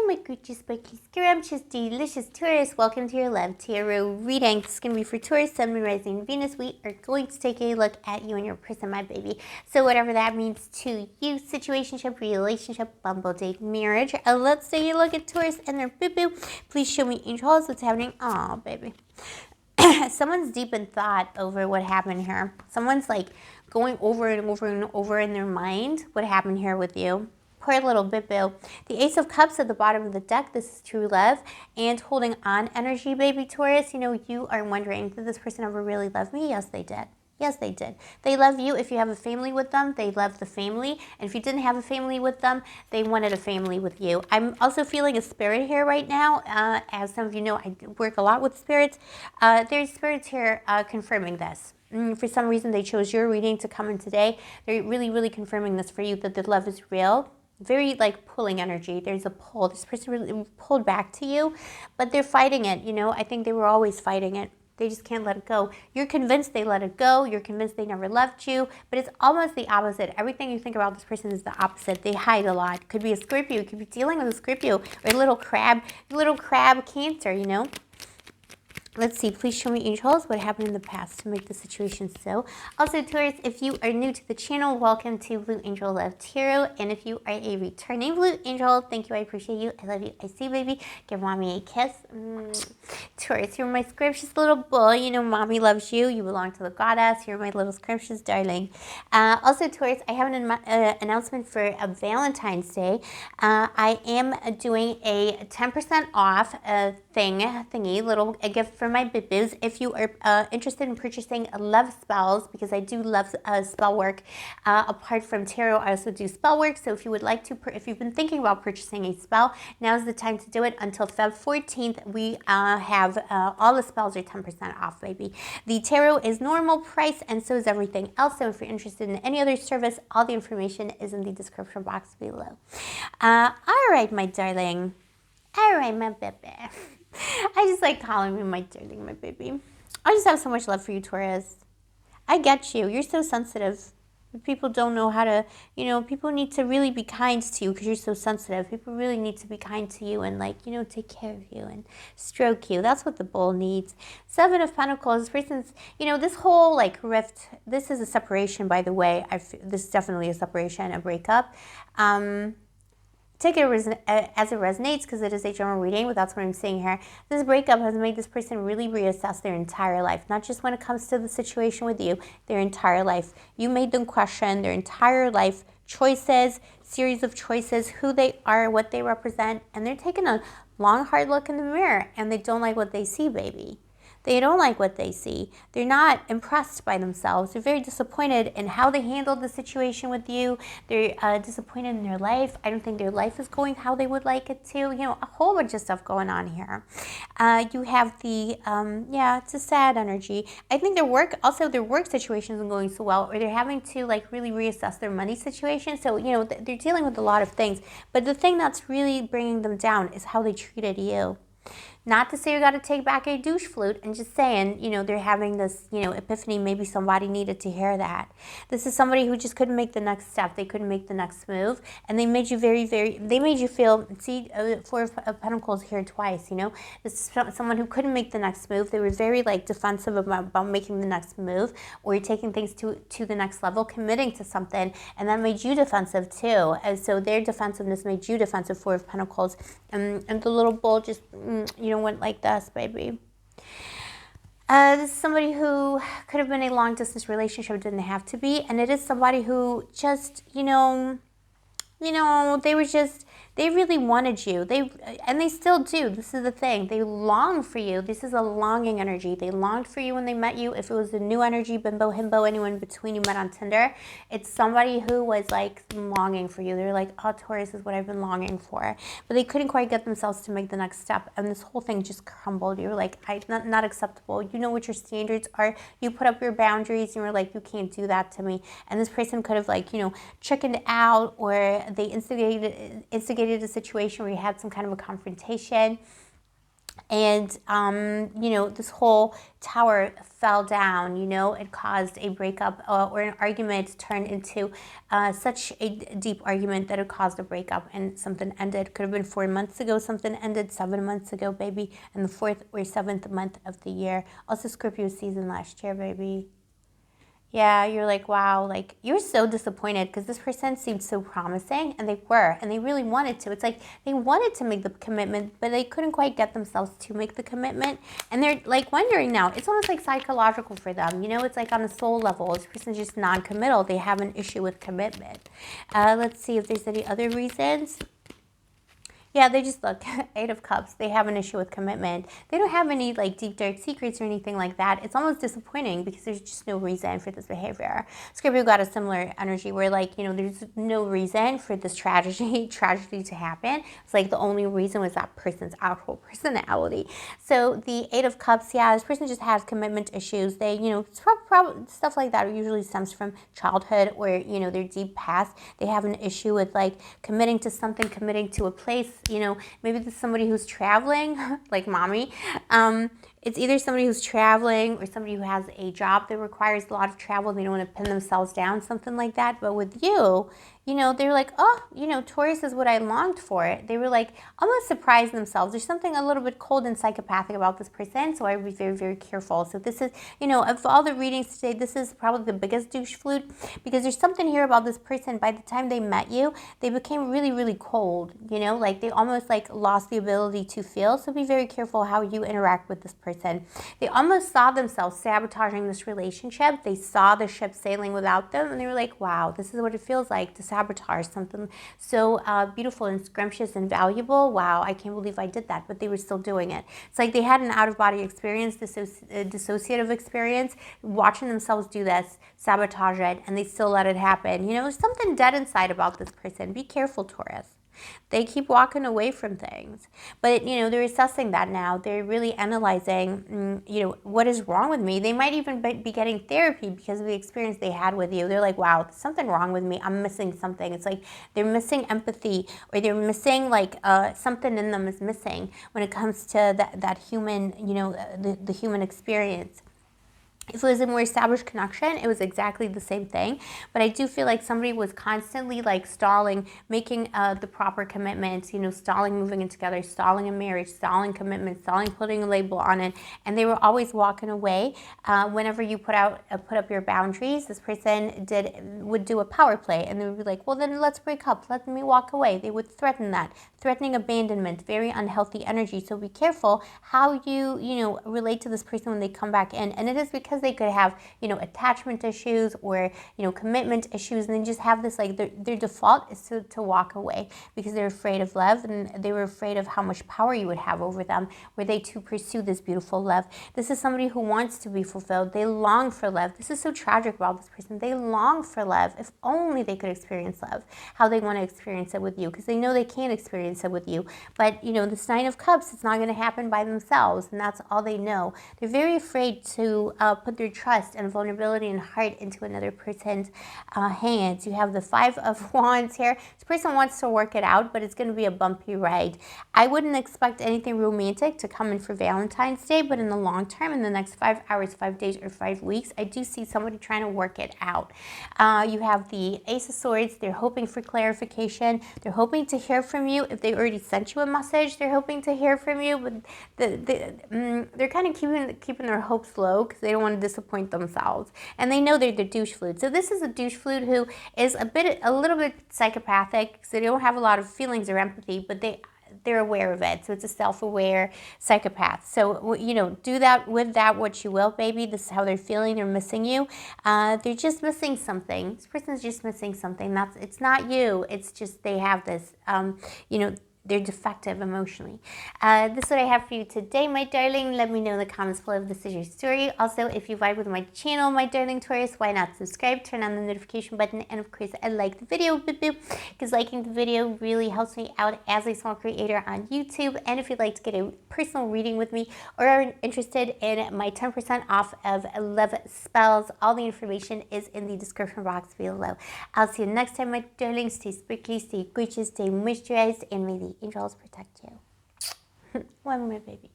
my gorgeous, spiky, scrumptious, delicious Taurus. Welcome to your Love Tarot reading. This is going to be for Taurus, Sun, Moon, Rising, Venus. We are going to take a look at you and your person, my baby. So whatever that means to you, situationship, relationship, bumble date, marriage. Let's take a look at Taurus and their boo-boo. Please show me angels. What's happening? Oh, baby. Someone's deep in thought over what happened here. Someone's like going over and over and over in their mind what happened here with you. Poor little bit-boo. The Ace of Cups at the bottom of the deck. This is true love and holding on energy, baby Taurus. You know, you are wondering, did this person ever really love me? Yes, they did. Yes, they did. They love you. If you have a family with them, they love the family. And if you didn't have a family with them, they wanted a family with you. I'm also feeling a spirit here right now. As some of you know, I work a lot with spirits. There's spirits here confirming this. For some reason, they chose your reading to come in today. They're really, really confirming this for you, that the love is real. Very like pulling energy. There's a pull. This person really pulled back to you, but they're fighting it. You know, I think they were always fighting it. They just can't let it go. You're convinced they let it go. You're convinced they never loved you, but it's almost the opposite. Everything you think about this person is the opposite. They hide a lot. Could be a Scorpio. Could be dealing with a Scorpio or a little crab Cancer, you know. Let's see, please show me angels what happened in the past to make the situation so. Also, Taurus, if you are new to the channel, welcome to Blue Angel Love Tarot. And if you are a returning Blue Angel, thank you, I appreciate you. I love you, I see, baby. Give mommy a kiss. Taurus, you're my scrumptious little boy. You know, mommy loves you. You belong to the goddess. You're my little scrumptious darling. Also, Taurus, I have an announcement for a Valentine's Day. I am doing a 10% off a gift for my bibbies. If you are interested in purchasing love spells, because I do love spell work. Apart from tarot, I also do spell work. So if you would like to, if you've been thinking about purchasing a spell, now's the time to do it. Until Feb 14th, we have all the spells are 10% off, baby. The tarot is normal price, and so is everything else. So if you're interested in any other service, all the information is in the description box below. All right, my darling. All right, my baby. I just like calling you my darling, my baby. I just have so much love for you, Taurus. I get you. You're so sensitive. People don't know how to, you know, people need to really be kind to you because you're so sensitive. People really need to be kind to you and, like, you know, take care of you and stroke you. That's what the bull needs. Seven of Pentacles. This person's, you know, this whole, like, rift, this is a separation, by the way. This is definitely a separation, a breakup. Take it as it resonates because it is a general reading, but that's what I'm saying here. This breakup has made this person really reassess their entire life, not just when it comes to the situation with you, their entire life. You made them question their entire life, choices, series of choices, who they are, what they represent, and they're taking a long, hard look in the mirror, and they don't like what they see, baby. They don't like what they see. They're not impressed by themselves. They're very disappointed in how they handled the situation with you. They're disappointed in their life. I don't think their life is going how they would like it to. You know, a whole bunch of stuff going on here. You have the, yeah, it's a sad energy. I think their work situation isn't going so well, or they're having to, like, really reassess their money situation. So, you know, they're dealing with a lot of things. But the thing that's really bringing them down is how they treated you. Not to say you got to take back a douche flute, and just saying, you know, they're having this, you know, epiphany. Maybe somebody needed to hear that. This is somebody who just couldn't make the next step. They couldn't make the next move, and they made you they made you feel, see, Four of Pentacles here twice, you know. This is someone who couldn't make the next move. They were very, like, defensive about making the next move, or taking things to the next level, committing to something, and that made you defensive too. And so their defensiveness made you defensive, Four of Pentacles, and the little bull just, you know, went like this, baby. This is somebody who could have been a long distance relationship, didn't have to be, and it is somebody who just, you know, they really wanted you. And they still do. This is the thing. They long for you. This is a longing energy. They longed for you when they met you. If it was a new energy, bimbo, himbo, anyone between you met on Tinder, it's somebody who was, like, longing for you. They're like, oh, Taurus is what I've been longing for. But they couldn't quite get themselves to make the next step. And this whole thing just crumbled. You were like, not acceptable. You know what your standards are. You put up your boundaries and you were like, you can't do that to me. And this person could have, like, you know, chickened out, or they instigated a situation where you had some kind of a confrontation. And, you know, this whole tower fell down, you know, it caused a breakup or an argument turned into such a deep argument that it caused a breakup and something ended. Could have been 4 months ago, something ended 7 months ago, baby, in the 4th or 7th month of the year. Also Scorpio season last year, baby. Yeah, you're like, wow, like you're so disappointed because this person seemed so promising, and they were, and they really wanted to. It's like they wanted to make the commitment, but they couldn't quite get themselves to make the commitment. And they're like wondering now, it's almost like psychological for them. You know, it's like on a soul level, this person's just non-committal. They have an issue with commitment. Let's see if there's any other reasons. Yeah, they just look, 8 of Cups, they have an issue with commitment. They don't have any like deep, dark secrets or anything like that. It's almost disappointing because there's just no reason for this behavior. Scorpio got a similar energy where like, you know, there's no reason for this tragedy to happen. It's like the only reason was that person's actual personality. So the 8 of Cups, yeah, this person just has commitment issues. They, you know, stuff like that usually stems from childhood or, you know, their deep past. They have an issue with like committing to something, committing to a place. You know, maybe this is somebody who's traveling, like mommy. It's either somebody who's traveling or somebody who has a job that requires a lot of travel. They don't want to pin themselves down, something like that. But with you, you know, they're like, oh, you know, Taurus is what I longed for. They were like almost surprised themselves. There's something a little bit cold and psychopathic about this person, so I would be very, very careful. So this is, you know, of all the readings today, this is probably the biggest douche flute because there's something here about this person. By the time they met you, they became really, really cold, you know, like they almost like lost the ability to feel. So be very careful how you interact with this person. They almost saw themselves sabotaging this relationship. They saw the ship sailing without them, and they were like, wow, this is what it feels like to sabotage something so beautiful and scrumptious and valuable. Wow, I can't believe I did that, but they were still doing it. It's like they had an out-of-body experience, dissociative experience, watching themselves do this, sabotage it, and they still let it happen. You know, there's something dead inside about this person. Be careful, Taurus. They keep walking away from things. But, you know, they're assessing that now. They're really analyzing, you know, what is wrong with me? They might even be getting therapy because of the experience they had with you. They're like, wow, there's something wrong with me. I'm missing something. It's like they're missing empathy, or they're missing like something in them is missing when it comes to that human, you know, the human experience. If it was a more established connection, it was exactly the same thing. But I do feel like somebody was constantly like stalling, making the proper commitments, you know, stalling moving in together, stalling in marriage, stalling commitment, stalling putting a label on it. And they were always walking away. Whenever you put up your boundaries, this person would do a power play. And they would be like, well, then let's break up. Let me walk away. They would threaten that. Threatening abandonment, very unhealthy energy. So be careful how you know, relate to this person when they come back in. And it is because they could have, you know, attachment issues or, you know, commitment issues, and then just have this like their default is to walk away because they're afraid of love, and they were afraid of how much power you would have over them were they to pursue this beautiful love. This is somebody who wants to be fulfilled. They long for love. This is so tragic about this person. They long for love. If only they could experience love, how they want to experience it with you, because they know they can't experience it with you. But, you know, this 9 of Cups, it's not going to happen by themselves, and that's all they know. They're very afraid to put their trust and vulnerability and heart into another person's hands. You have the 5 of Wands here. This person wants to work it out, but it's going to be a bumpy ride. I wouldn't expect anything romantic to come in for Valentine's Day, but in the long term, in the next 5 hours, 5 days, or 5 weeks, I do see somebody trying to work it out. You have the Ace of Swords. They're hoping for clarification. They're hoping to hear from you. If they already sent you a message, they're hoping to hear from you, but they're kind of keeping their hopes low because they don't want to disappoint themselves. And they know they're the douche flute. So this is a douche flute who is a little bit psychopathic, so they don't have a lot of feelings or empathy, but they're aware of it. So it's a self-aware psychopath. So, you know, do that with that what you will, baby. This is how they're feeling. They're missing you. They're just missing something. This person's just missing something. It's not you. It's just they have this, you know, they're defective emotionally. This is what I have for you today, my darling. Let me know in the comments below if this is your story. Also, if you vibe with my channel, my darling Taurus, why not subscribe, turn on the notification button, and of course, like the video, because liking the video really helps me out as a small creator on YouTube. And if you'd like to get a personal reading with me or are interested in my 10% off of love spells, all the information is in the description box below. I'll see you next time, my darling. Stay sparkly, stay gorgeous, stay moisturized, and may the angels protect you. One more, baby.